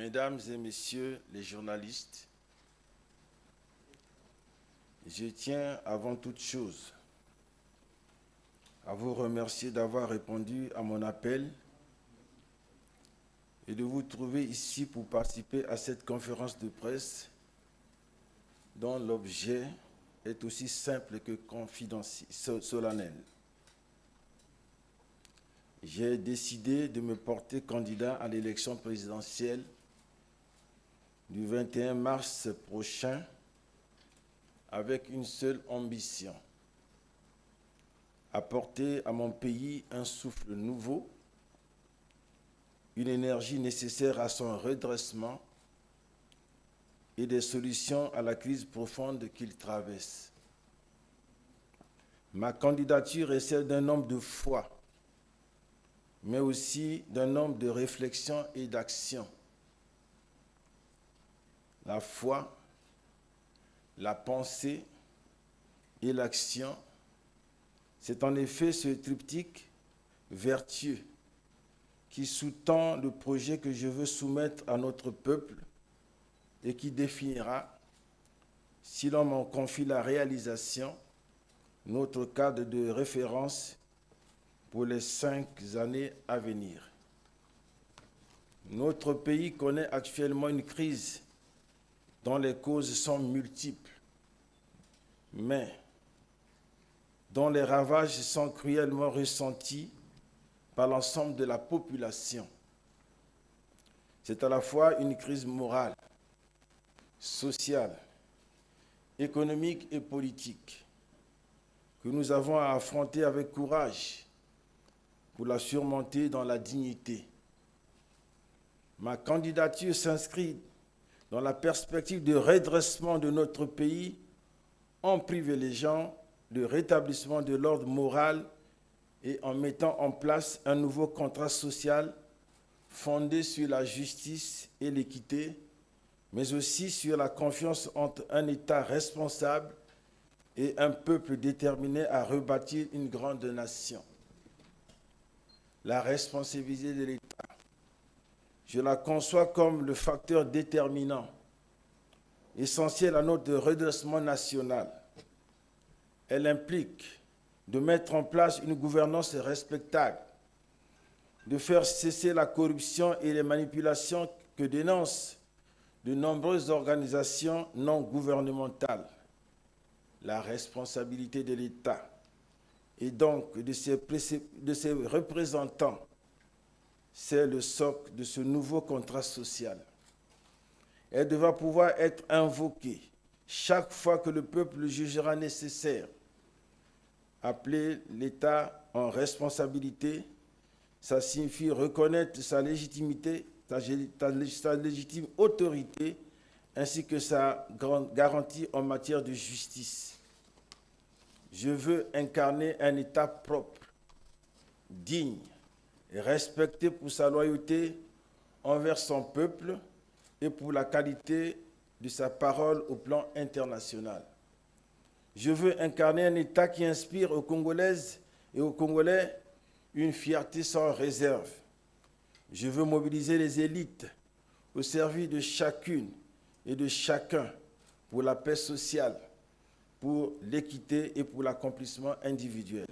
Mesdames et messieurs les journalistes, je tiens avant toute chose à vous remercier d'avoir répondu à mon appel et de vous trouver ici pour participer à cette conférence de presse dont l'objet est aussi simple que solennel. J'ai décidé de me porter candidat à l'élection présidentielle du 21 mars prochain avec une seule ambition: apporter à mon pays un souffle nouveau, une énergie nécessaire à son redressement et des solutions à la crise profonde qu'il traverse. Ma candidature est celle d'un homme de foi, mais aussi d'un homme de réflexion et d'action. La foi, la pensée et l'action, c'est en effet ce triptyque vertueux qui sous-tend le projet que je veux soumettre à notre peuple et qui définira, si l'on m'en confie la réalisation, notre cadre de référence pour les 5 années à venir. Notre pays connaît actuellement une crise dont les causes sont multiples, mais dont les ravages sont cruellement ressentis par l'ensemble de la population. C'est à la fois une crise morale, sociale, économique et politique que nous avons à affronter avec courage pour la surmonter dans la dignité. Ma candidature s'inscrit dans la perspective de redressement de notre pays en privilégiant le rétablissement de l'ordre moral et en mettant en place un nouveau contrat social fondé sur la justice et l'équité, mais aussi sur la confiance entre un État responsable et un peuple déterminé à rebâtir une grande nation. La responsabilité de l'État, je la conçois comme le facteur déterminant, essentiel à notre redressement national. Elle implique de mettre en place une gouvernance respectable, de faire cesser la corruption et les manipulations que dénoncent de nombreuses organisations non gouvernementales. La responsabilité de l'État et donc de ses représentants, c'est le socle de ce nouveau contrat social. Elle devra pouvoir être invoquée chaque fois que le peuple le jugera nécessaire. Appeler l'État en responsabilité, ça signifie reconnaître sa légitimité, sa légitime autorité, ainsi que sa garantie en matière de justice. Je veux incarner un État propre, digne et respecté pour sa loyauté envers son peuple et pour la qualité de sa parole au plan international. Je veux incarner un État qui inspire aux Congolaises et aux Congolais une fierté sans réserve. Je veux mobiliser les élites au service de chacune et de chacun pour la paix sociale, pour l'équité et pour l'accomplissement individuel.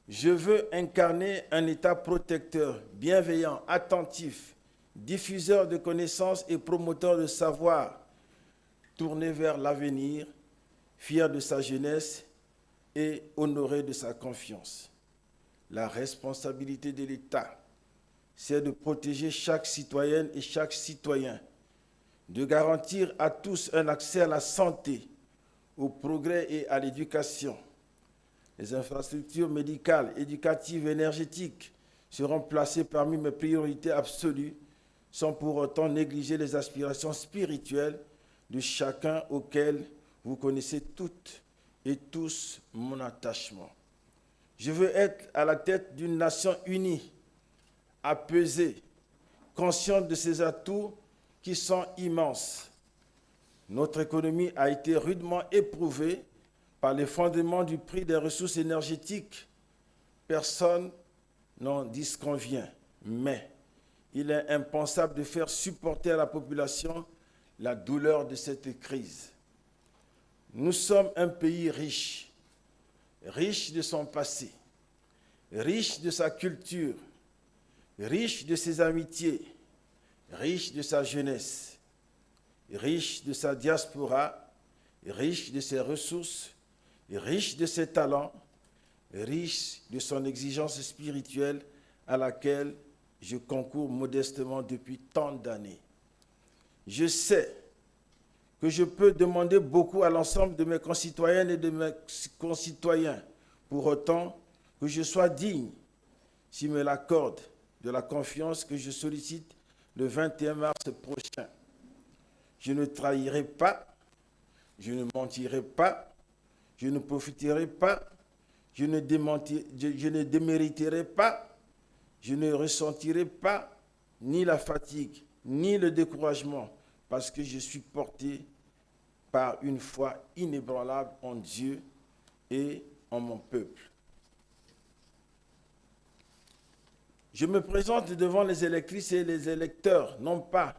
Je veux incarner un État protecteur, bienveillant, attentif, diffuseur de connaissances et promoteur de savoir, tourné vers l'avenir, fier de sa jeunesse et honoré de sa confiance. La responsabilité de l'État, c'est de protéger chaque citoyenne et chaque citoyen, de garantir à tous un accès à la santé, au progrès et à l'éducation. Les infrastructures médicales, éducatives et énergétiques seront placées parmi mes priorités absolues, sans pour autant négliger les aspirations spirituelles de chacun auquel vous connaissez toutes et tous mon attachement. Je veux être à la tête d'une nation unie, apaisée, consciente de ses atouts qui sont immenses. Notre économie a été rudement éprouvée par l'effondrement du prix des ressources énergétiques. Personne n'en disconvient, mais il est impensable de faire supporter à la population la douleur de cette crise. Nous sommes un pays riche, riche de son passé, riche de sa culture, riche de ses amitiés, riche de sa jeunesse, riche de sa diaspora, riche de ses ressources, riche de ses talents, riche de son exigence spirituelle à laquelle je concours modestement depuis tant d'années. Je sais que je peux demander beaucoup à l'ensemble de mes concitoyennes et de mes concitoyens, pour autant que je sois digne, s'ils me l'accordent, de la confiance que je sollicite le 21 mars prochain. Je ne trahirai pas, je ne mentirai pas, je ne profiterai pas, je ne démériterai pas, je ne ressentirai pas ni la fatigue, ni le découragement, parce que je suis porté par une foi inébranlable en Dieu et en mon peuple. Je me présente devant les électrices et les électeurs, non pas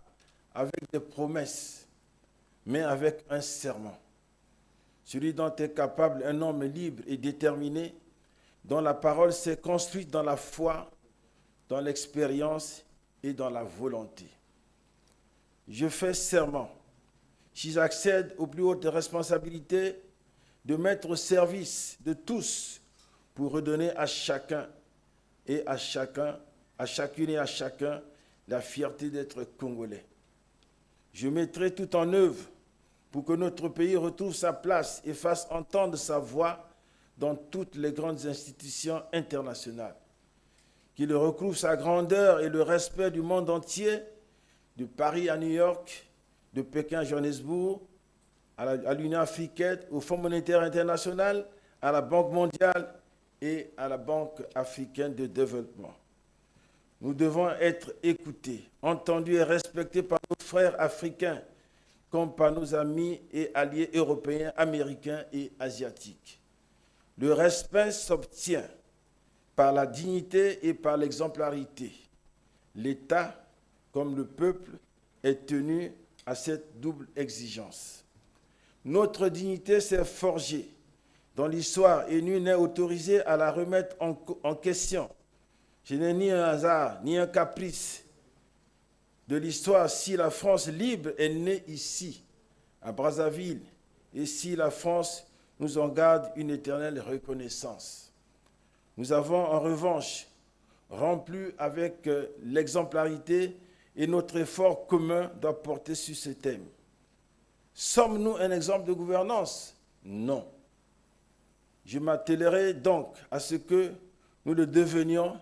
avec des promesses, mais avec un serment. Celui dont est capable un homme libre et déterminé, dont la parole s'est construite dans la foi, dans l'expérience et dans la volonté. Je fais serment, si j'accède aux plus hautes responsabilités, de mettre au service de tous pour redonner à chacun et à chacune et à chacun la fierté d'être congolais. Je mettrai tout en œuvre pour que notre pays retrouve sa place et fasse entendre sa voix dans toutes les grandes institutions internationales. Qu'il retrouve sa grandeur et le respect du monde entier, de Paris à New York, de Pékin à Johannesburg, à l'Union africaine, au Fonds monétaire international, à la Banque mondiale et à la Banque africaine de développement. Nous devons être écoutés, entendus et respectés par nos frères africains, comme par nos amis et alliés européens, américains et asiatiques. Le respect s'obtient par la dignité et par l'exemplarité. L'État, comme le peuple, est tenu à cette double exigence. Notre dignité s'est forgée dans l'histoire et nul n'est autorisé à la remettre en question. Ce n'est ni un hasard, ni un caprice de l'histoire si la France libre est née ici, à Brazzaville, et si la France nous en garde une éternelle reconnaissance. Nous avons en revanche rempli avec l'exemplarité et notre effort commun doit porter sur ce thème. Sommes-nous un exemple de gouvernance? Non. Je m'attellerai donc à ce que nous le devenions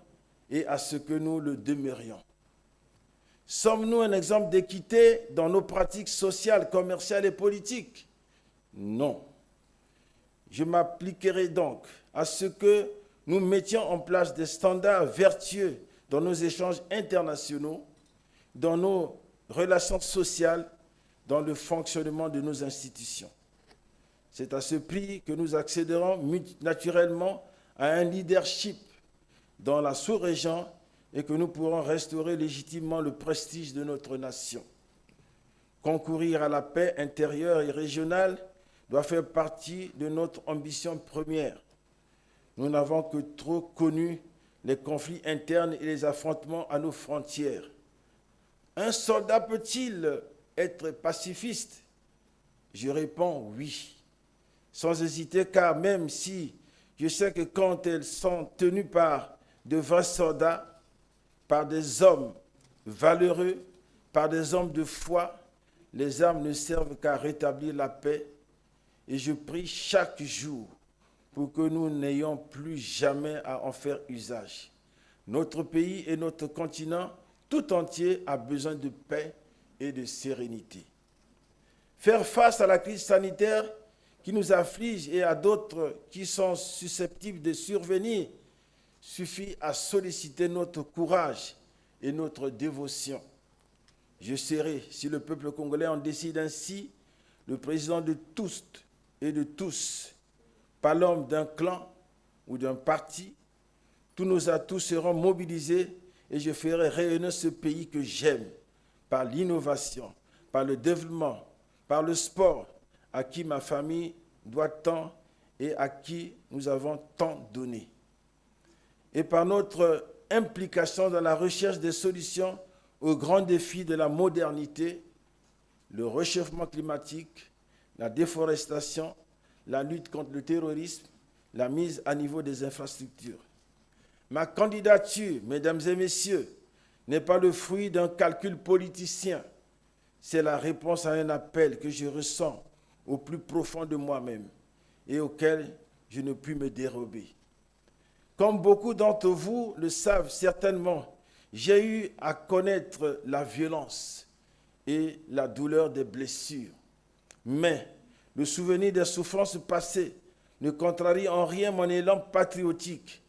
et à ce que nous le demeurions. Sommes-nous un exemple d'équité dans nos pratiques sociales, commerciales et politiques? Non. Je m'appliquerai donc à ce que nous mettions en place des standards vertueux dans nos échanges internationaux, dans nos relations sociales, dans le fonctionnement de nos institutions. C'est à ce prix que nous accéderons naturellement à un leadership dans la sous-région et que nous pourrons restaurer légitimement le prestige de notre nation. Concourir à la paix intérieure et régionale doit faire partie de notre ambition première. Nous n'avons que trop connu les conflits internes et les affrontements à nos frontières. Un soldat peut-il être pacifiste? Je réponds oui, sans hésiter, car même si je sais que quand elles sont tenues par de vrais soldats, par des hommes valeureux, par des hommes de foi, les armes ne servent qu'à rétablir la paix. Et je prie chaque jour pour que nous n'ayons plus jamais à en faire usage. Notre pays et notre continent tout entier a besoin de paix et de sérénité. Faire face à la crise sanitaire qui nous afflige et à d'autres qui sont susceptibles de survenir suffit à solliciter notre courage et notre dévotion. Je serai, si le peuple congolais en décide ainsi, le président de tous et de tous, pas l'homme d'un clan ou d'un parti. Tous nos atouts seront mobilisés et je ferai rayonner ce pays que j'aime par l'innovation, par le développement, par le sport, à qui ma famille doit tant et à qui nous avons tant donné. Et par notre implication dans la recherche des solutions aux grands défis de la modernité, le réchauffement climatique, la déforestation, la lutte contre le terrorisme, la mise à niveau des infrastructures. Ma candidature, mesdames et messieurs, n'est pas le fruit d'un calcul politicien. C'est la réponse à un appel que je ressens au plus profond de moi-même et auquel je ne puis me dérober. Comme beaucoup d'entre vous le savent certainement, j'ai eu à connaître la violence et la douleur des blessures. Mais le souvenir des souffrances passées ne contrarie en rien mon élan patriotique.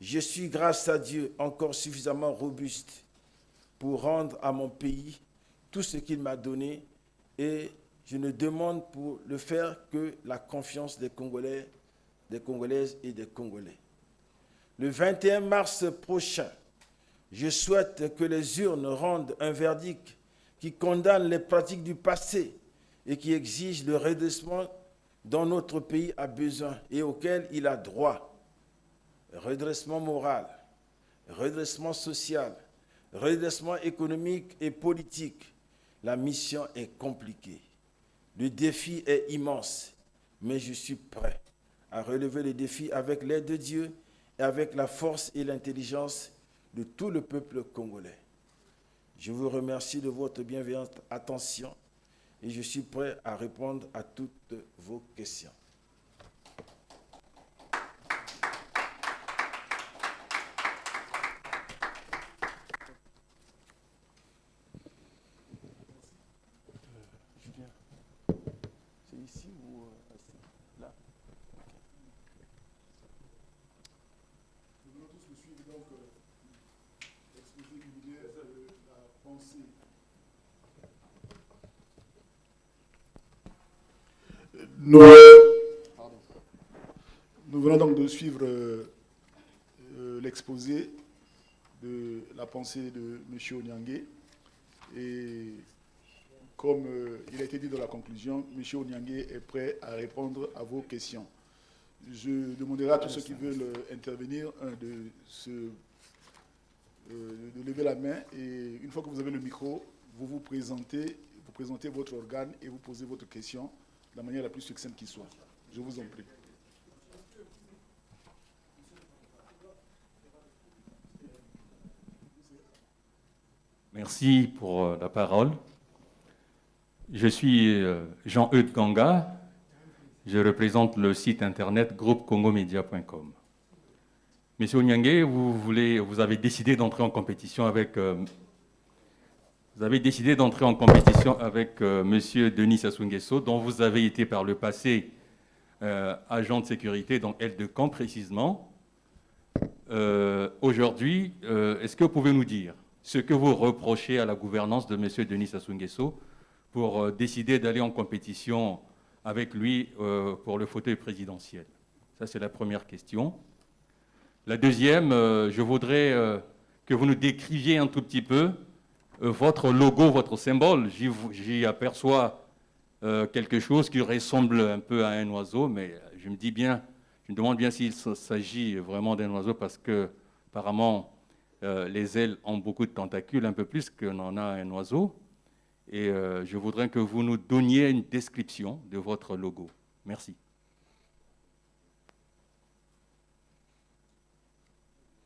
Je suis, grâce à Dieu, encore suffisamment robuste pour rendre à mon pays tout ce qu'il m'a donné et je ne demande pour le faire que la confiance des Congolais, des Congolaises et des Congolais. Le 21 mars prochain, je souhaite que les urnes rendent un verdict qui condamne les pratiques du passé et qui exige le redressement dont notre pays a besoin et auquel il a droit. Redressement moral, redressement social, redressement économique et politique. La mission est compliquée. Le défi est immense, mais je suis prêt à relever le défi avec l'aide de Dieu et avec la force et l'intelligence de tout le peuple congolais. Je vous remercie de votre bienveillante attention et je suis prêt à répondre à toutes vos questions. C'est ici ou là? Nous allons tous le suivre donc l'exposé liminaire de la pensée. Nous venons donc de suivre l'exposé de la pensée de M. Onyangué. Et comme il a été dit dans la conclusion, M. Onyangué est prêt à répondre à vos questions. Je demanderai à tous ceux qui veulent intervenir de lever la main et une fois que vous avez le micro, vous présentez votre organe et vous posez votre question de la manière la plus succincte qui soit. Je vous en prie. Merci pour la parole. Je suis Jean-Eudes Ganga. Je représente le site internet groupecongomedia.com. Monsieur Onyangué, vous avez décidé d'entrer en compétition avec Monsieur Denis Sassou Nguesso, dont vous avez été par le passé agent de sécurité dans L2Camp précisément. Aujourd'hui, est-ce que vous pouvez nous dire ce que vous reprochez à la gouvernance de Monsieur Denis Sassou Nguesso pour décider d'aller en compétition avec lui pour le fauteuil présidentiel? Ça, c'est la première question. La deuxième, je voudrais que vous nous décriviez un tout petit peu votre logo, votre symbole. J'y aperçois quelque chose qui ressemble un peu à un oiseau, mais je me demande bien s'il s'agit vraiment d'un oiseau parce que, apparemment, les ailes ont beaucoup de tentacules, un peu plus qu'en a un oiseau. Et je voudrais que vous nous donniez une description de votre logo. Merci.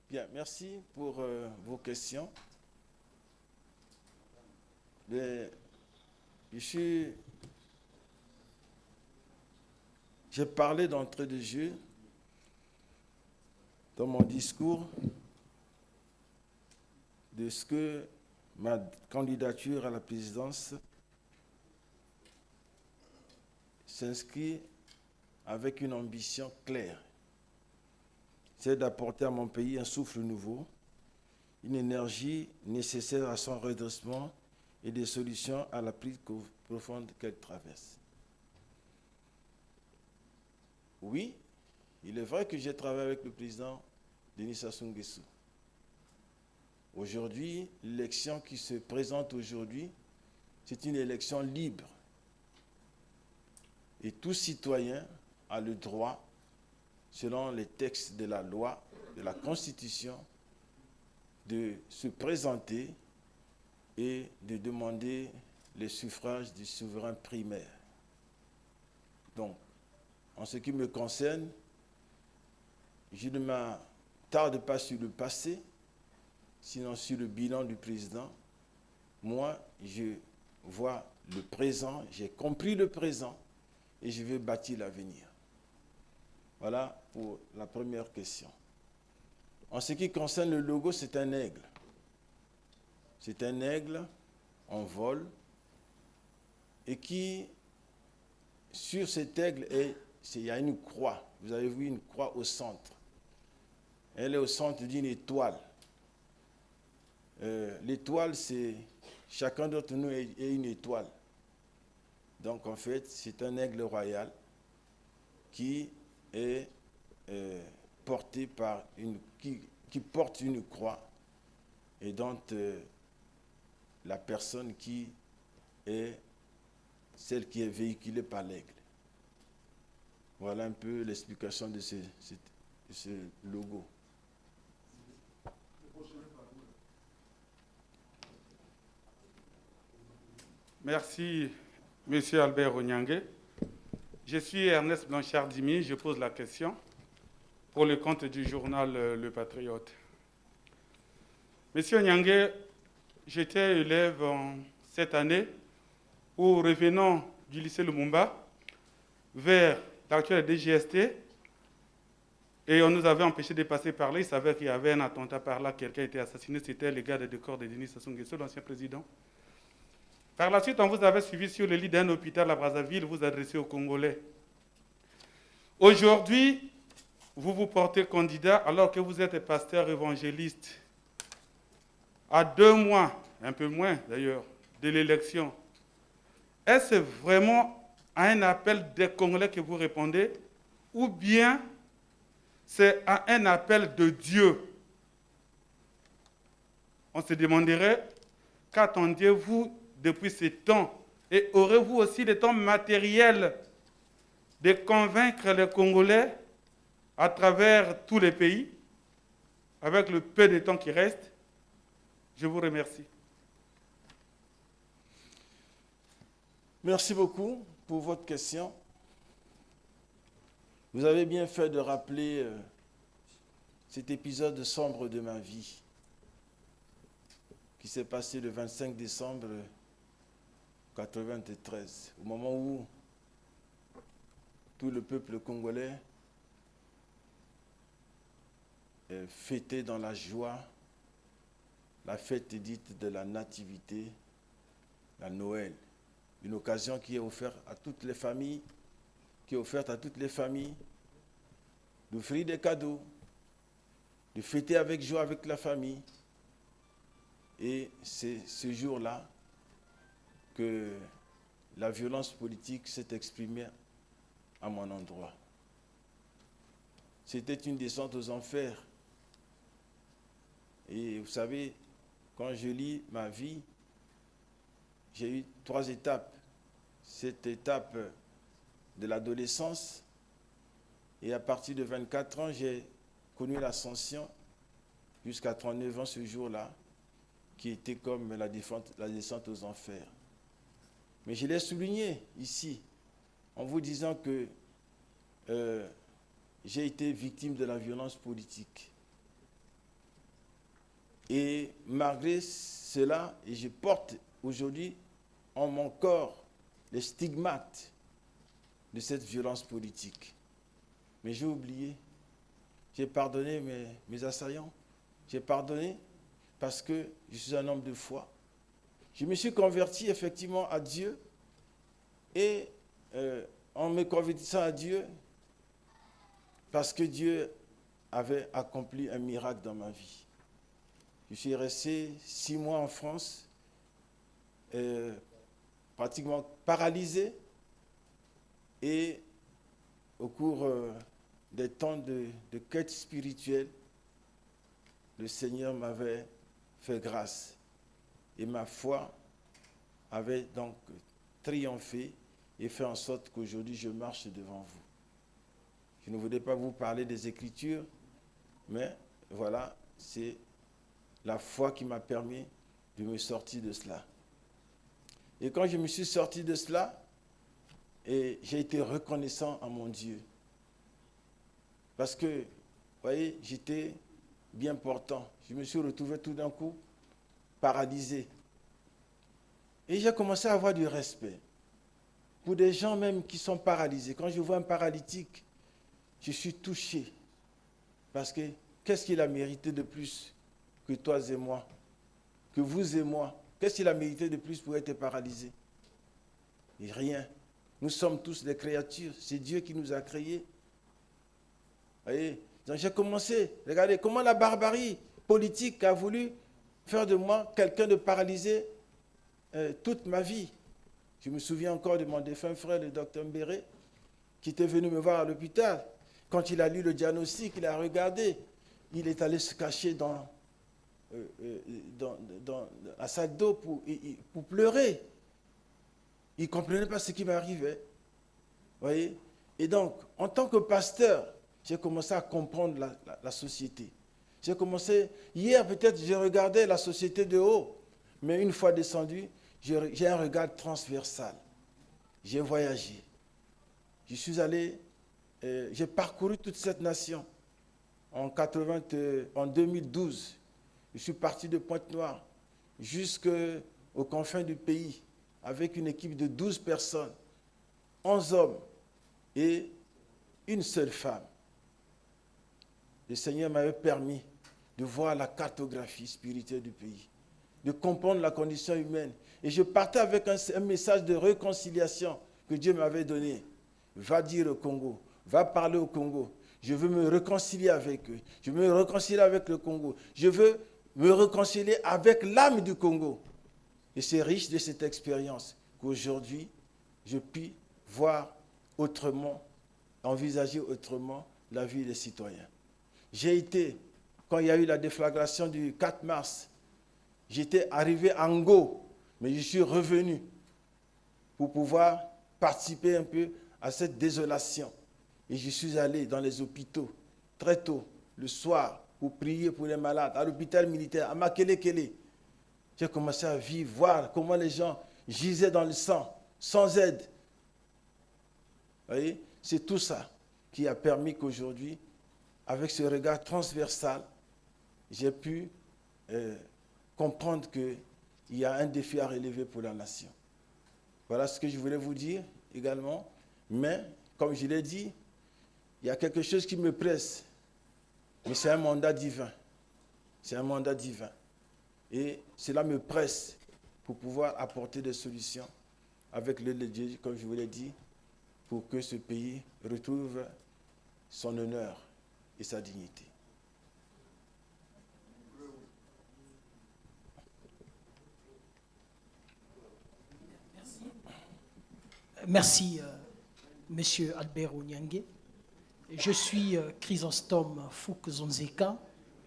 Bien, merci pour vos questions. J'ai parlé d'entrée de jeu dans mon discours de ce que ma candidature à la présidence s'inscrit avec une ambition claire. C'est d'apporter à mon pays un souffle nouveau, une énergie nécessaire à son redressement et des solutions à la crise profonde qu'elle traverse. Oui, il est vrai que j'ai travaillé avec le président Denis Sassou Nguesso. Aujourd'hui, l'élection qui se présente aujourd'hui, c'est une élection libre. Et tout citoyen a le droit, selon les textes de la loi, de la Constitution, de se présenter et de demander le suffrage du souverain primaire. Donc, en ce qui me concerne, je ne m'attarde pas sur le passé, sinon sur le bilan du président. Moi, je vois le présent, j'ai compris le présent et je veux bâtir l'avenir. Voilà pour la première question. En ce qui concerne le logo, c'est un aigle. C'est un aigle en vol et qui, sur cet aigle, il y a une croix. Vous avez vu une croix au centre. Elle est au centre d'une étoile. L'étoile, c'est chacun d'entre nous est une étoile. Donc en fait, c'est un aigle royal qui est porté par qui porte une croix et dont la personne qui est celle qui est véhiculée par l'aigle. Voilà un peu l'explication de ce logo. Merci, Monsieur Albert Onyangue. Je suis Ernest Blanchard-Dimi, je pose la question pour le compte du journal Le Patriote. Monsieur Onyangue, j'étais élève cette année où, revenant du lycée Lumumba vers l'actuel DGST, et on nous avait empêché de passer par là. Il s'avère qu'il y avait un attentat par là, quelqu'un a été assassiné, c'était le garde de corps de Denis Sassou Nguesso, l'ancien président. Par la suite, on vous avait suivi sur le lit d'un hôpital à Brazzaville, vous adressez aux Congolais. Aujourd'hui, vous vous portez candidat alors que vous êtes pasteur évangéliste. À 2 mois, un peu moins d'ailleurs, de l'élection, est-ce vraiment à un appel des Congolais que vous répondez ou bien c'est à un appel de Dieu? On se demanderait, qu'attendiez-vous depuis ce temps? Et aurez-vous aussi le temps matériel de convaincre les Congolais à travers tous les pays, avec le peu de temps qui reste? Je vous remercie. Merci beaucoup pour votre question. Vous avez bien fait de rappeler cet épisode sombre de ma vie qui s'est passé le 25 décembre 1993, au moment où tout le peuple congolais fêtait dans la joie la fête dite de la Nativité, la Noël. Une occasion qui est offerte à toutes les familles, d'offrir des cadeaux, de fêter avec joie avec la famille. Et c'est ce jour-là que la violence politique s'est exprimée à mon endroit. C'était une descente aux enfers. Et vous savez, quand je lis ma vie, j'ai eu 3 étapes. Cette étape de l'adolescence, et à partir de 24 ans, j'ai connu l'ascension jusqu'à 39 ans ce jour-là, qui était comme la descente aux enfers. Mais je l'ai souligné ici, en vous disant que j'ai été victime de la violence politique. Et malgré cela, et je porte aujourd'hui en mon corps les stigmates de cette violence politique. Mais j'ai oublié, j'ai pardonné mes assaillants, j'ai pardonné parce que je suis un homme de foi. Je me suis converti effectivement à Dieu et en me convertissant à Dieu, parce que Dieu avait accompli un miracle dans ma vie. Je suis resté 6 mois en France, pratiquement paralysé, et au cours des temps de quête spirituelle, le Seigneur m'avait fait grâce. Et ma foi avait donc triomphé et fait en sorte qu'aujourd'hui je marche devant vous. Je ne voudrais pas vous parler des Écritures, mais voilà, c'est la foi qui m'a permis de me sortir de cela. Et quand je me suis sorti de cela, et j'ai été reconnaissant à mon Dieu. Parce que, vous voyez, j'étais bien portant. Je me suis retrouvé tout d'un coup paralysé. Et j'ai commencé à avoir du respect pour des gens même qui sont paralysés. Quand je vois un paralytique, je suis touché. Parce que qu'est-ce qu'il a mérité de plus que toi et moi, que vous et moi? Qu'est-ce qu'il a mérité de plus pour être paralysé? Et rien. Nous sommes tous des créatures. C'est Dieu qui nous a créés. Voyez, donc j'ai commencé, regardez comment la barbarie politique a voulu faire de moi quelqu'un de paralysé toute ma vie. Je me souviens encore de mon défunt frère, le docteur Mbéré, qui était venu me voir à l'hôpital. Quand il a lu le diagnostic, il a regardé, il est allé se cacher dans la salle d'eau pour pleurer. Il ne comprenait pas ce qui m'arrivait. Voyez? Et donc, en tant que pasteur, j'ai commencé à comprendre la société. J'ai commencé, hier peut-être, je regardais la société de haut, mais une fois descendu, j'ai un regard transversal. J'ai voyagé. Je suis allé, j'ai parcouru toute cette nation. En 2012, je suis parti de Pointe-Noire jusqu'aux confins du pays avec une équipe de 12 personnes, 11 hommes et une seule femme. Le Seigneur m'avait permis de voir la cartographie spirituelle du pays, de comprendre la condition humaine. Et je partais avec un message de réconciliation que Dieu m'avait donné. Va dire au Congo, va parler au Congo. Je veux me réconcilier avec eux. Je veux me réconcilier avec le Congo. Je veux me réconcilier avec l'âme du Congo. Et c'est riche de cette expérience qu'aujourd'hui, je puis voir autrement, envisager autrement la vie des citoyens. J'ai été, quand il y a eu la déflagration du 4 mars, j'étais arrivé à Ngo, mais je suis revenu pour pouvoir participer un peu à cette désolation. Et je suis allé dans les hôpitaux très tôt, le soir, pour prier pour les malades, à l'hôpital militaire, à Makelekele. J'ai commencé à vivre, voir comment les gens gisaient dans le sang, sans aide. Vous voyez, c'est tout ça qui a permis qu'aujourd'hui, avec ce regard transversal, j'ai pu comprendre qu'il y a un défi à relever pour la nation. Voilà ce que je voulais vous dire également. Mais, comme je l'ai dit, il y a quelque chose qui me presse. Mais c'est un mandat divin. C'est un mandat divin. Et cela me presse pour pouvoir apporter des solutions avec l'aide de Dieu, comme je vous l'ai dit, pour que ce pays retrouve son honneur et sa dignité. Merci, Monsieur Albert Onyangue. Je suis Chrysostome Fouque-Zonzeka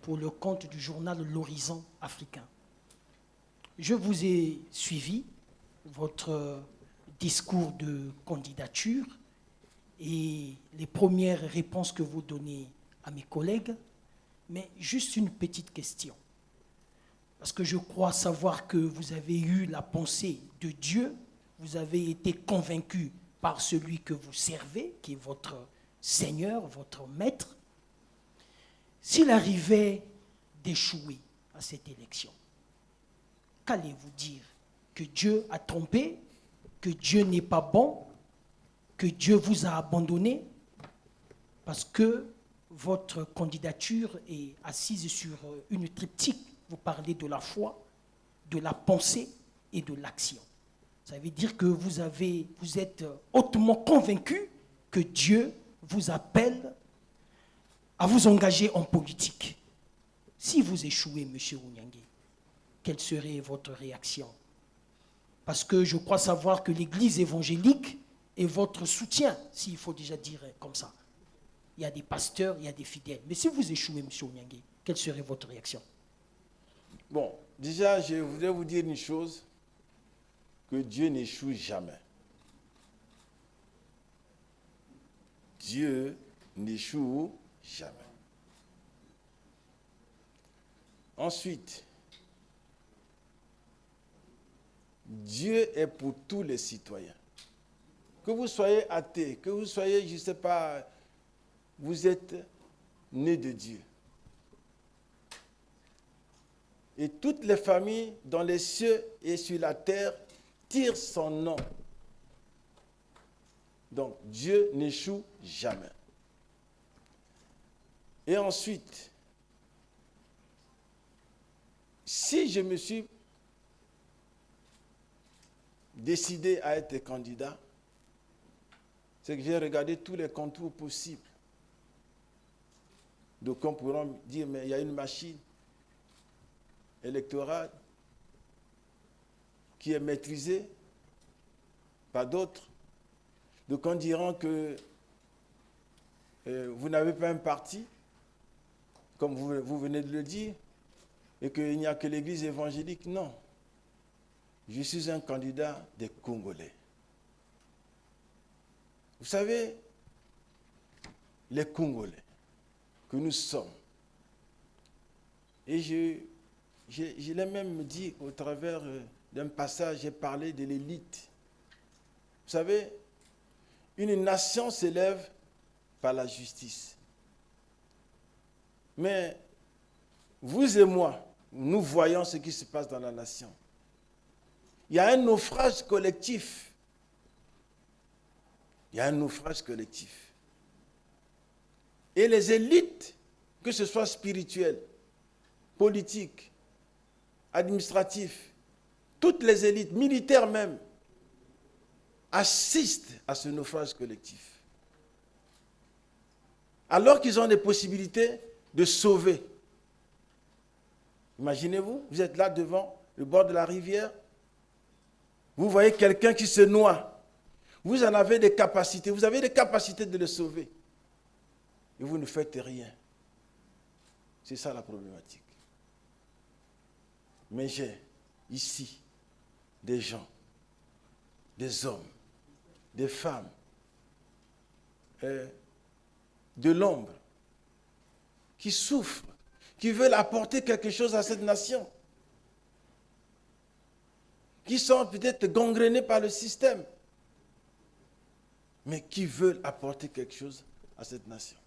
pour le compte du journal L'Horizon africain. Je vous ai suivi, votre discours de candidature et les premières réponses que vous donnez à mes collègues, mais juste une petite question. Parce que je crois savoir que vous avez eu la pensée de Dieu, vous avez été convaincu par celui que vous servez, qui est votre Seigneur, votre Maître. S'il arrivait d'échouer à cette élection, qu'allez-vous dire? Que Dieu a trompé? Que Dieu n'est pas bon? Que Dieu vous a abandonné? Parce que votre candidature est assise sur une triptyque. Vous parlez de la foi, de la pensée et de l'action. Ça veut dire que vous êtes hautement convaincu que Dieu vous appelle à vous engager en politique. Si vous échouez, M. Onyangue, quelle serait votre réaction? Parce que je crois savoir que l'Église évangélique est votre soutien, s'il faut déjà dire comme ça. Il y a des pasteurs, il y a des fidèles. Mais si vous échouez, M. Onyangue, quelle serait votre réaction? Bon, déjà, je voudrais vous dire une chose, que Dieu n'échoue jamais. Dieu n'échoue jamais. Ensuite, Dieu est pour tous les citoyens. Que vous soyez athée, que vous soyez, je ne sais pas, vous êtes né de Dieu. Et toutes les familles dans les cieux et sur la terre tirent son nom. Donc, Dieu n'échoue jamais. Et ensuite, si je me suis décidé à être candidat, c'est que j'ai regardé tous les contours possibles. Donc, on pourra dire, mais il y a une machine électorale qui est maîtrisée par d'autres. Donc, on dira que vous n'avez pas un parti, comme vous venez de le dire, et qu'il n'y a que l'Église évangélique. Non. Je suis un candidat des Congolais. Vous savez, les Congolais que nous sommes, et je l'ai même dit au travers d'un passage, j'ai parlé de l'élite. Vous savez, une nation s'élève par la justice. Mais vous et moi, nous voyons ce qui se passe dans la nation. Il y a un naufrage collectif. Il y a un naufrage collectif. Et les élites, que ce soit spirituelles, politiques, administratives, toutes les élites, militaires même, assistent à ce naufrage collectif. Alors qu'ils ont des possibilités de sauver. Imaginez-vous, vous êtes là devant le bord de la rivière, vous voyez quelqu'un qui se noie. Vous en avez des capacités, vous avez des capacités de le sauver. Et vous ne faites rien. C'est ça la problématique. Mais j'ai ici des gens, des hommes, des femmes, de l'ombre, qui souffrent, qui veulent apporter quelque chose à cette nation, qui sont peut-être gangrénés par le système, mais qui veulent apporter quelque chose à cette nation.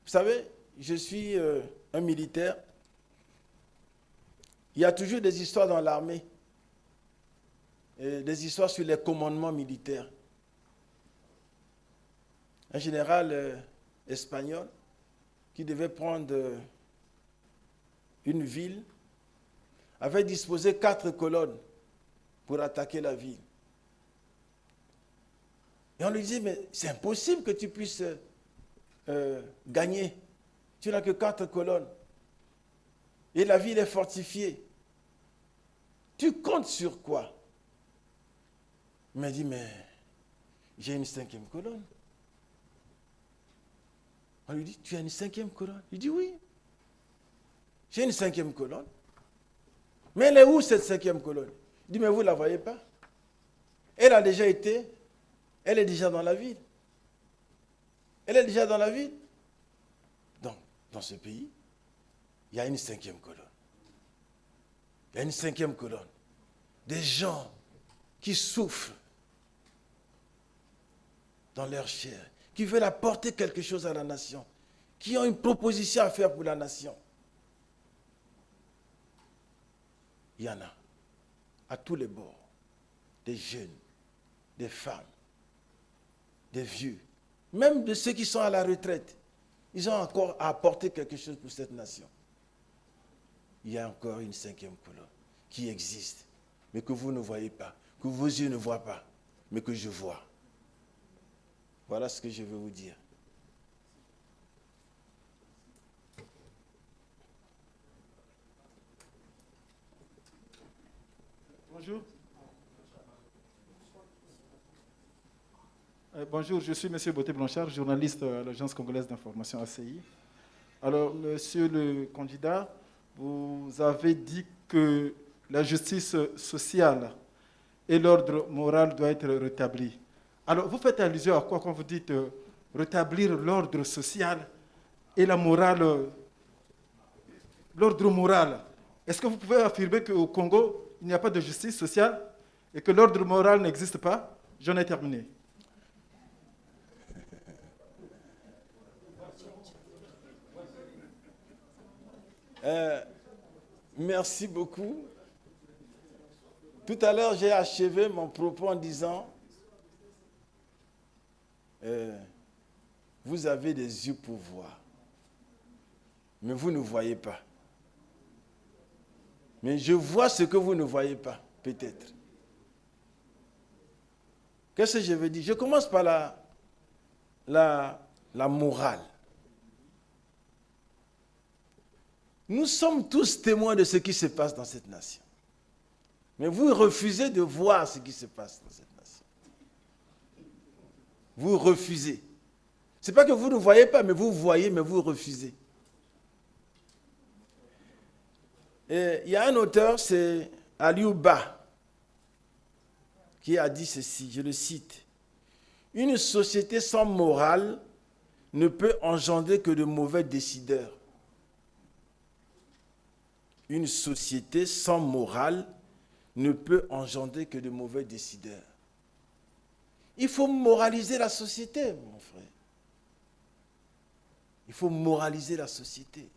Vous savez, je suis un militaire. Il y a toujours des histoires dans l'armée, des histoires sur les commandements militaires. Un général espagnol qui devait prendre une ville avait disposé 4 colonnes pour attaquer la ville. Et on lui dit, mais c'est impossible que tu puisses gagner. Tu n'as que 4 colonnes. Et la ville est fortifiée. Tu comptes sur quoi? Il m'a dit, mais j'ai une 5e colonne. On lui dit, tu as une 5e colonne? Il dit, oui. J'ai une 5e colonne. Mais elle est où cette 5e colonne? Il dit, mais vous ne la voyez pas? Elle a déjà été, elle est déjà dans la ville. Elle est déjà dans la ville. Donc, dans ce pays, il y a une 5e colonne. Il y a une 5e colonne. Des gens qui souffrent dans leur chair, qui veulent apporter quelque chose à la nation, qui ont une proposition à faire pour la nation. Il y en a, à tous les bords, des jeunes, des femmes, des vieux, même de ceux qui sont à la retraite. Ils ont encore à apporter quelque chose pour cette nation. Il y a encore une 5e colonne qui existe, mais que vous ne voyez pas, que vos yeux ne voient pas, mais que je vois. Voilà ce que je veux vous dire. Bonjour. Bonjour, je suis M. Beauté-Blanchard, journaliste à l'Agence congolaise d'information ACI. Alors, monsieur le candidat, vous avez dit que la justice sociale et l'ordre moral doivent être rétablis. Alors, vous faites allusion à quoi quand vous dites rétablir l'ordre social et la morale, l'ordre moral? Est-ce que vous pouvez affirmer qu'au Congo, il n'y a pas de justice sociale et que l'ordre moral n'existe pas? J'en ai terminé. Merci beaucoup. Tout à l'heure, j'ai achevé mon propos en disant vous avez des yeux pour voir, mais vous ne voyez pas. Mais je vois ce que vous ne voyez pas, peut-être. Qu'est-ce que je veux dire? Je commence par la morale. Nous sommes tous témoins de ce qui se passe dans cette nation. Mais vous refusez de voir ce qui se passe dans cette nation. Vous refusez. Ce n'est pas que vous ne voyez pas, mais vous voyez, mais vous refusez. Et il y a un auteur, c'est Aliou Ba, qui a dit ceci, je le cite. « Une société sans morale ne peut engendrer que de mauvais décideurs. Une société sans morale ne peut engendrer que de mauvais décideurs. » Il faut moraliser la société, mon frère. Il faut moraliser la société.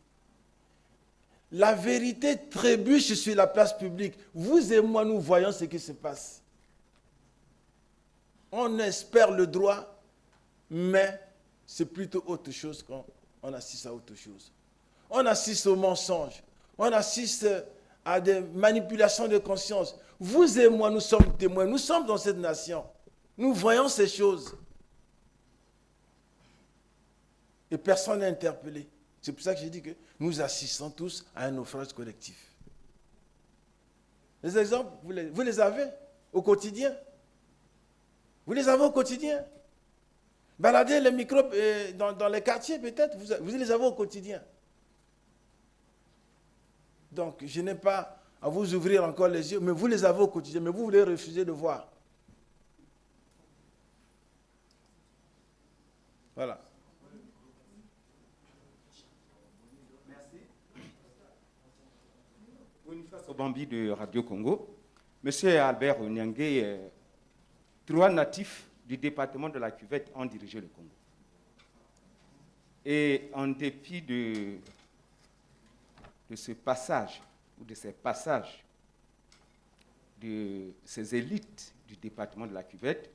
La vérité trébuche sur la place publique. Vous et moi, nous voyons ce qui se passe. On espère le droit, mais c'est plutôt autre chose quand on assiste à autre chose. On assiste au mensonge. On assiste à des manipulations de conscience. Vous et moi, nous sommes témoins. Nous sommes dans cette nation. Nous voyons ces choses. Et personne n'est interpellé. C'est pour ça que j'ai dit que nous assistons tous à un naufrage collectif. Les exemples, vous les avez au quotidien. Vous les avez au quotidien. Baladez les microbes dans les quartiers, peut-être, vous les avez au quotidien. Donc, je n'ai pas à vous ouvrir encore les yeux, mais vous les avez au quotidien, mais vous voulez refuser de voir. Voilà. Au Bambi de Radio Congo, Monsieur Albert Onyangue, 3 natifs du département de la Cuvette ont dirigé le Congo. Et en dépit de ce passage, ou de ces passages de ces élites du département de la Cuvette,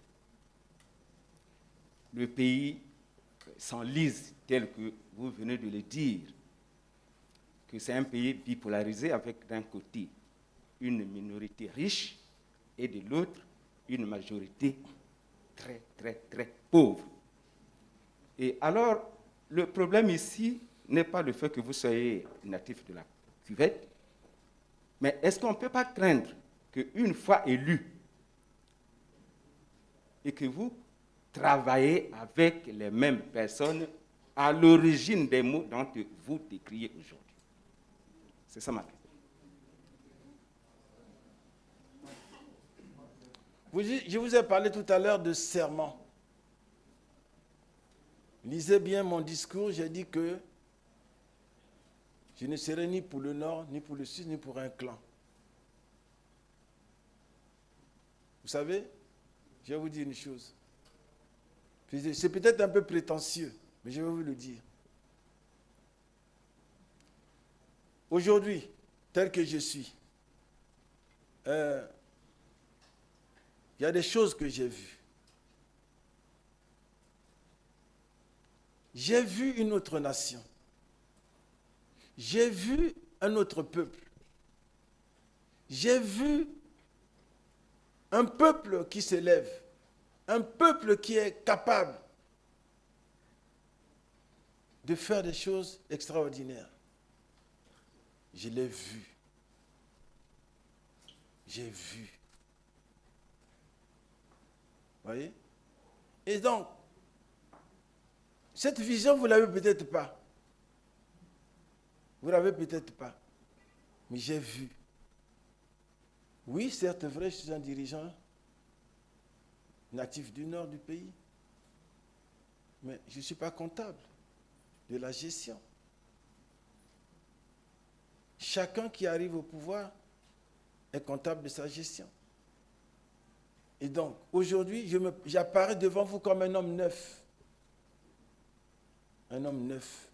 le pays s'enlise tel que vous venez de le dire, que c'est un pays bipolarisé avec d'un côté une minorité riche et de l'autre une majorité très, très, très pauvre. Et alors, le problème ici n'est pas le fait que vous soyez natif de la Cuvette, mais est-ce qu'on ne peut pas craindre qu'une fois élu et que vous travaillez avec les mêmes personnes à l'origine des mots dont vous décriez aujourd'hui? C'est ça ma question. Je vous ai parlé tout à l'heure de serment. Lisez bien mon discours, j'ai dit que je ne serai ni pour le Nord, ni pour le Sud, ni pour un clan. Vous savez, je vais vous dire une chose. C'est peut-être un peu prétentieux, mais je vais vous le dire. Aujourd'hui, tel que je suis, il y a des choses que j'ai vues. J'ai vu une autre nation. J'ai vu un autre peuple. J'ai vu un peuple qui s'élève. Un peuple qui est capable de faire des choses extraordinaires. Je l'ai vu. J'ai vu. Vous voyez? Et donc, cette vision, vous ne l'avez peut-être pas. Vous ne l'avez peut-être pas. Mais j'ai vu. Oui, certes vrai, je suis un dirigeant natif du nord du pays. Mais je ne suis pas comptable de la gestion. Chacun qui arrive au pouvoir est comptable de sa gestion. Et donc, aujourd'hui, j'apparais devant vous comme un homme neuf. Un homme neuf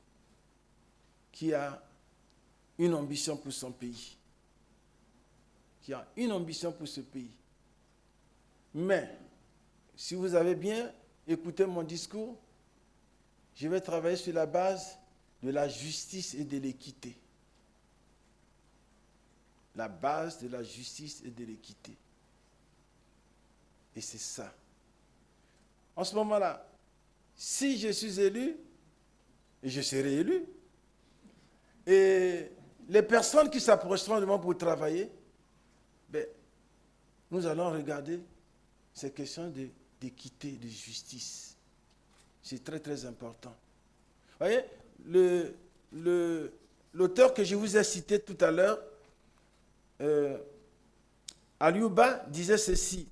qui a une ambition pour son pays. Qui a une ambition pour ce pays. Mais, si vous avez bien écouté mon discours, je vais travailler sur la base de la justice et de l'équité. La base de la justice et de l'équité. Et c'est ça. En ce moment-là, si je suis élu, et je serai élu, et les personnes qui s'approcheront de moi pour travailler, ben, nous allons regarder ces questions d'équité, de justice. C'est très, très important. Vous voyez, l'auteur que je vous ai cité tout à l'heure, Aliouba disait ceci.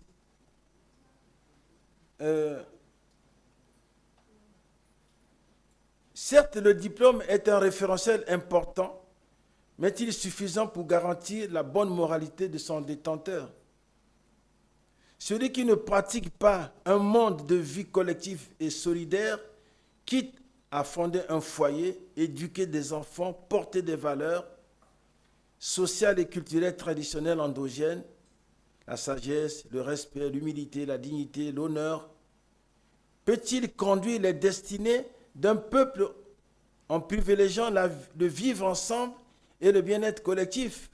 Certes, le diplôme est un référentiel important, mais est-il suffisant pour garantir la bonne moralité de son détenteur? Celui qui ne pratique pas un monde de vie collective et solidaire, quitte à fonder un foyer, éduquer des enfants, porter des valeurs sociales et culturelles traditionnelles endogènes, la sagesse, le respect, l'humilité, la dignité, l'honneur, peut-il conduire les destinées d'un peuple en privilégiant le vivre ensemble et le bien-être collectif?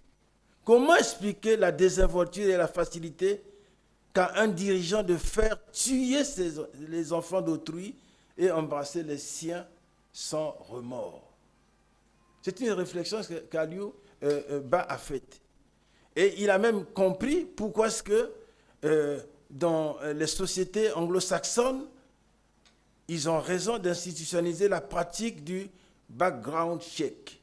Comment expliquer la désinvolture et la facilité qu'a un dirigeant de faire tuer les enfants d'autrui et embrasser les siens sans remords? C'est une réflexion qu'Aliouba a faite. Et il a même compris pourquoi est-ce que dans les sociétés anglo-saxonnes, ils ont raison d'institutionnaliser la pratique du background check,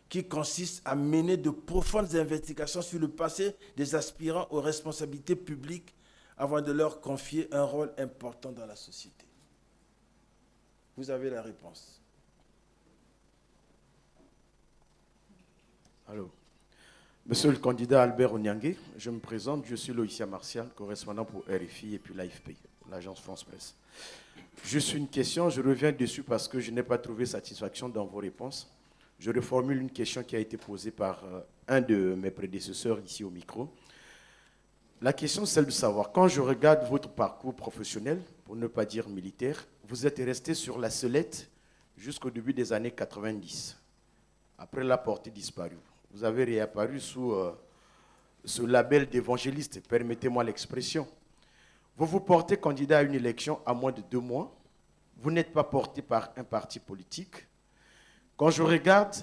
qui consiste à mener de profondes investigations sur le passé des aspirants aux responsabilités publiques avant de leur confier un rôle important dans la société. Vous avez la réponse. Allô. Monsieur le candidat Albert Onyangue, je me présente, je suis Loïcia Martial, correspondant pour RFI et puis l'AFP, l'agence France Presse. Juste une question, je reviens dessus parce que je n'ai pas trouvé satisfaction dans vos réponses. Je reformule une question qui a été posée par un de mes prédécesseurs ici au micro. La question, c'est celle de savoir, quand je regarde votre parcours professionnel, pour ne pas dire militaire, vous êtes resté sur la sellette jusqu'au début des années 90. Après la portée disparue. Vous avez réapparu sous ce label d'évangéliste, permettez-moi l'expression. Vous vous portez candidat à une élection à moins de 2 mois. Vous n'êtes pas porté par un parti politique. Quand je regarde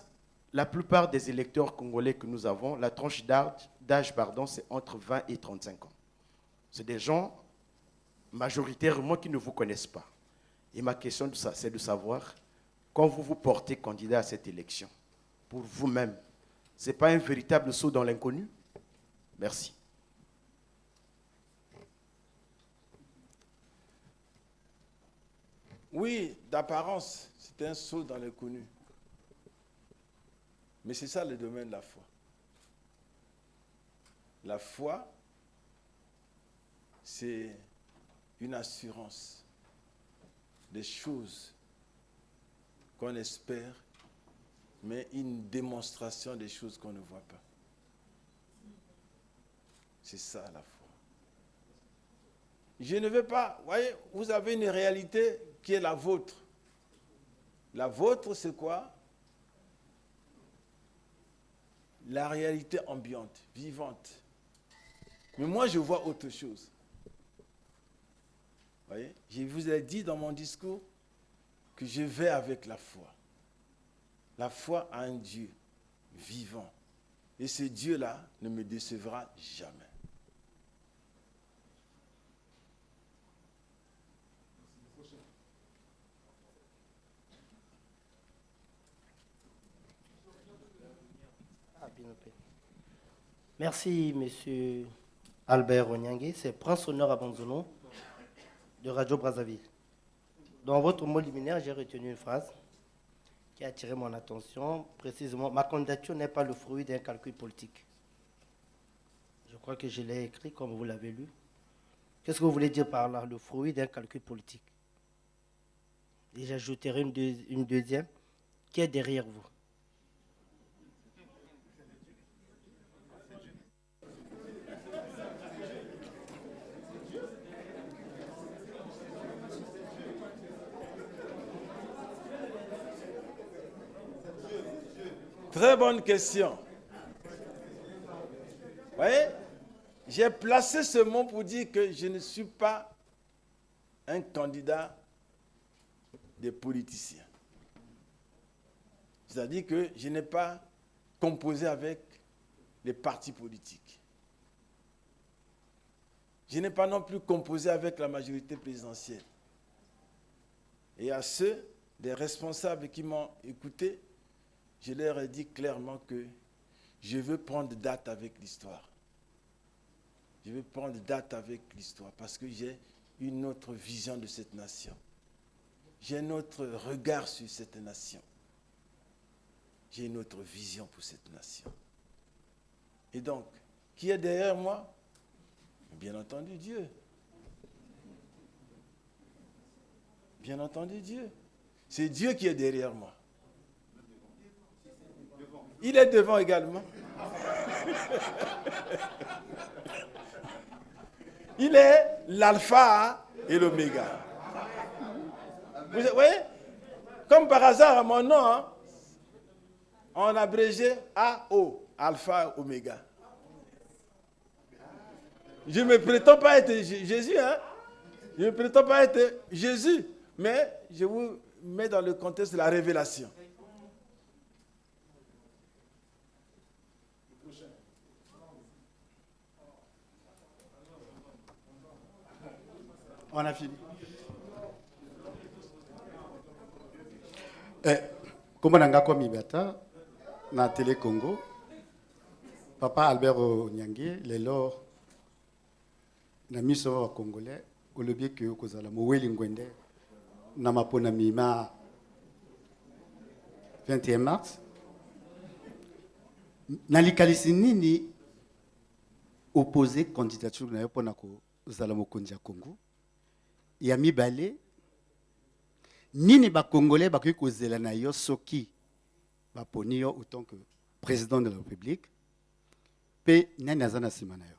la plupart des électeurs congolais que nous avons, la tranche d'âge, c'est entre 20 et 35 ans. C'est des gens majoritairement qui ne vous connaissent pas. Et ma question, c'est de savoir, quand vous vous portez candidat à cette élection, pour vous-même, ce n'est pas un véritable saut dans l'inconnu? Merci. Oui, d'apparence, c'est un saut dans l'inconnu. Mais c'est ça le domaine de la foi. La foi, c'est une assurance des choses qu'on espère, mais une démonstration des choses qu'on ne voit pas. C'est ça la foi. Je ne veux pas, vous voyez, vous avez une réalité qui est la vôtre. La vôtre, c'est quoi? La réalité ambiante, vivante. Mais moi, je vois autre chose. Vous voyez, je vous ai dit dans mon discours que je vais avec la foi. La foi a un Dieu vivant. Et ce Dieu-là ne me décevra jamais. Merci, monsieur Albert Onyangue. C'est Prince Honneur Abanzono de Radio Brazzaville. Dans votre mot liminaire, j'ai retenu une phrase qui a attiré mon attention. Précisément, ma candidature n'est pas le fruit d'un calcul politique. Je crois que je l'ai écrit comme vous l'avez lu. Qu'est-ce que vous voulez dire par là, le fruit d'un calcul politique? Et j'ajouterai une deuxième, qui est derrière vous. Très bonne question. Vous voyez, j'ai placé ce mot pour dire que je ne suis pas un candidat des politiciens. C'est-à-dire que je n'ai pas composé avec les partis politiques. Je n'ai pas non plus composé avec la majorité présidentielle. Et à ceux des responsables qui m'ont écouté, je leur ai dit clairement que je veux prendre date avec l'histoire. Je veux prendre date avec l'histoire parce que j'ai une autre vision de cette nation. J'ai un autre regard sur cette nation. J'ai une autre vision pour cette nation. Et donc, qui est derrière moi? Bien entendu, Dieu. Bien entendu, Dieu. C'est Dieu qui est derrière moi. Il est devant également. Il est l'alpha et l'oméga. Vous voyez? Comme par hasard, à mon nom, hein, on a abrégé AO, alpha, oméga. Je ne me prétends pas être Jésus, hein? Je ne me prétends pas être Jésus, mais je vous mets dans le contexte de la révélation. On a fini. Comme on a comme Ibata, na Télé Congo, Papa Albert Onyangue, les lors, na miso wa Congolais, au lobby que kozala moweli ngwende, na mapona mima 21 mars. Na likalisi nini opposé candidature na yo pona ko zala mokonzi ya Congo. Ya mibale nini ba Congolais bakoki kozela na yo soki baponi yo autant que président de la République pe nani aza na sima na yo.